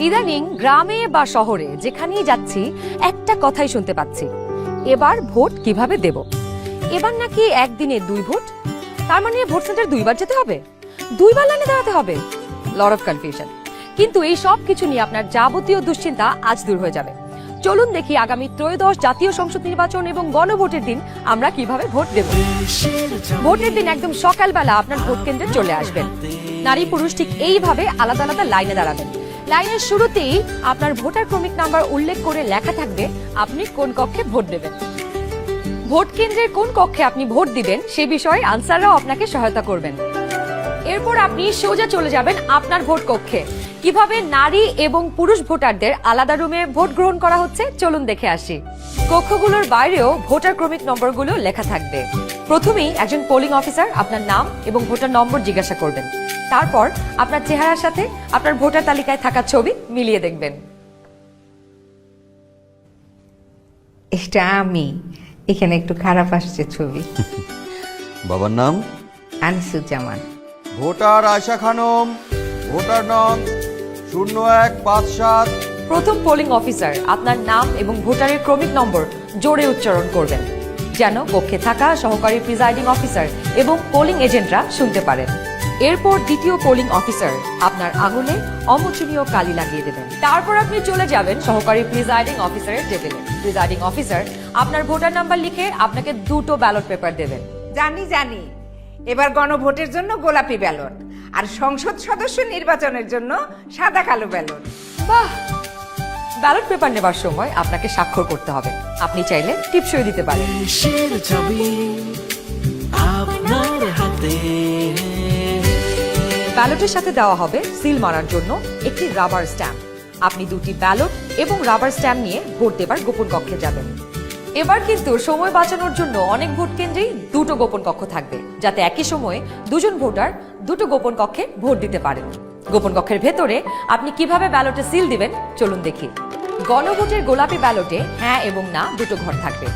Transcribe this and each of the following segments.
ইদানিং গ্রামে বা শহরে যেখানেই যাচ্ছি একটা কথাই শুনতে পাচ্ছি, এবার ভোট কিভাবে দেব। এবার নাকি একদিনে 2 ভোট, তার মানে ভোট সেন্টার 2 বার যেতে হবে, 2 বার লাইনে দাঁড়াতে হবে। Lot of confusion. কিন্তু এই সব কিছু নিয়ে আপনার যাবতীয় দুশ্চিন্তা আজ দূর হয়ে যাবে। চলুন দেখি আগামী ত্রয়োদশ জাতীয় সংসদ নির্বাচন এবং গণভোটের দিন আমরা কিভাবে ভোট দেব। ভোটের দিন একদম সকালবেলা আপনার ভোট কেন্দ্রে চলে আসবেন। নারী পুরুষ ঠিক এইভাবে আলাদা আলাদা লাইনে দাঁড়াবেন। লাইনের শুরুতেই আপনার ভোটার ক্রমিক নাম্বার উল্লেখ করে লেখা থাকবে আপনি কোন কক্ষে ভোট দেবেন। ভোট কেন্দ্রের কোন কক্ষে আপনি ভোট দিবেন সে বিষয়ে আনসাররাও আপনাকে সহায়তা করবেন। এরপর আপনি সোজা চলে যাবেন আপনার ভোট কক্ষে। কিভাবে নারী এবং পুরুষ ভোটারদের আলাদা রুমে ভোট গ্রহণ করা হচ্ছে চলুন দেখে আসি। কক্ষগুলোর বাইরেও ভোটার ক্রমিক নম্বরগুলো লেখা থাকবে। প্রথমেই একজন পোলিং অফিসার আপনার নাম এবং ভোটার নম্বর জিজ্ঞাসা করবেন। তারপর আপনার চেহারার সাথে আপনার ভোটার তালিকায় থাকা ছবি মিলিয়ে দেখবেন। এটা আমি, এখানে একটু খারাপ আসছে ছবি। বাবার নাম আনিসুজ্জামান। ভোটার আয়শা খানম, ভোটার নং 0157। প্রথম পোলিং অফিসার আপনার নাম এবং ভোটারের ক্রমিক নম্বর জোরে উচ্চারণ করবেন, যেন কক্ষে থাকা সহকারী প্রিজাইডিং অফিসার এবং পোলিং এজেন্টরা শুনতে পারেন। এরপর দ্বিতীয় পোলিং অফিসার আপনার আঙুলে অমোচনীয় কালি লাগিয়ে দেবেন। তারপর আপনি চলে যাবেন সহকারী প্রিজাইডিং অফিসারের টেবিলে। প্রিজাইডিং অফিসার আপনার ভোটার নাম্বার লিখে আপনাকে 2টো ব্যালট পেপার দেবেন। জানি এবার গণভোটের জন্য গোলাপি ব্যালট আর সংসদ সদস্য নির্বাচনের জন্য সাদা কালো ব্যালট। বাহ! ব্যালট পেপার নেবার সময় আপনাকে স্বাক্ষর করতে হবে। আপনি চাইলে টিপসই দিতে পারেন। দেশের ছবি আপনার হাতে। ব্যালটের সাথে দেওয়া হবে সিল মারার জন্য একটি রাবার স্ট্যাম্প। আপনি 2টি ব্যালট এবং রাবার স্ট্যাম্প নিয়ে ভোট দেবার গোপন কক্ষে যাবেন। এবার কিন্তু সময় বাঁচানোর জন্য অনেক ভোট কেন্দ্রেই 2টো গোপন কক্ষ থাকবে, যাতে একই সময়ে 2জন ভোটার 2টো গোপন কক্ষে ভোট দিতে পারেন। গোপন কক্ষের ভেতরে আপনি কিভাবে ব্যালটে সিল দিবেন চলুন দেখি। গণভোটের গোলাপি ব্যালটে হ্যাঁ এবং না 2টো ঘর থাকবে।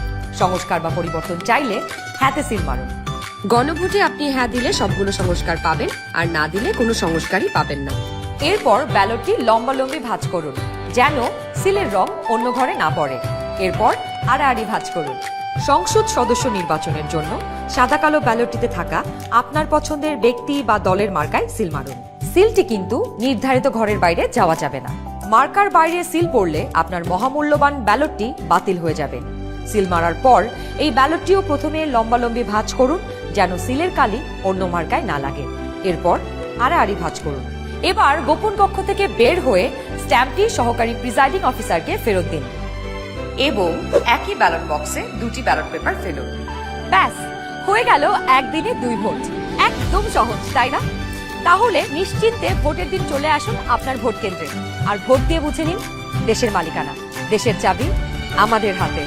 সংস্কার বা পরিবর্তন চাইলে হ্যাঁতে সিল মারুন। গণভোটে আপনি হ্যাঁ দিলে সবগুলো সংস্কার পাবেন, আর না দিলে কোনো সংস্কারই পাবেন না। এরপর ব্যালটটি লম্বালম্বি ভাঁজ করুন, যেন সিলের রং অন্য ঘরে না পড়ে। এরপর আড়াআড়ি ভাঁজ করুন। সংসদ সদস্য নির্বাচনের জন্য সাদা কালো ব্যালটটিতে থাকা আপনার পছন্দের ব্যক্তি বা দলের মার্কায় সিল মারুন। সিলটি কিন্তু নির্ধারিত ঘরের বাইরে যাওয়া যাবে না। মার্কার বাইরে সিল পড়লে আপনার মহামূল্যবান ব্যালটটি বাতিল হয়ে যাবে। সিল মারার পর এই ব্যালটটিও প্রথমে লম্বালম্বি ভাঁজ করুন, যেন সিলের কালি অন্য মার্কায় না লাগে। এরপর আড়াআড়ি ভাঁজ করুন। এবার গোপন কক্ষ থেকে বের হয়ে স্ট্যাম্পটি সহকারী প্রিজাইডিং অফিসারকে ফেরত দিন এবং একই ব্যালট বক্সে 2টি ব্যালট পেপার ফেলুন। ব্যাস, হয়ে গেল একদিনে 2 ভোট। একদম সহজ, তাই না? তাহলে নিশ্চিন্তে ভোটের দিন চলে আসুন আপনার ভোট কেন্দ্রে আর ভোট দিয়ে বুঝে নিন দেশের মালিকানা, দেশের চাবি আমাদের হাতে।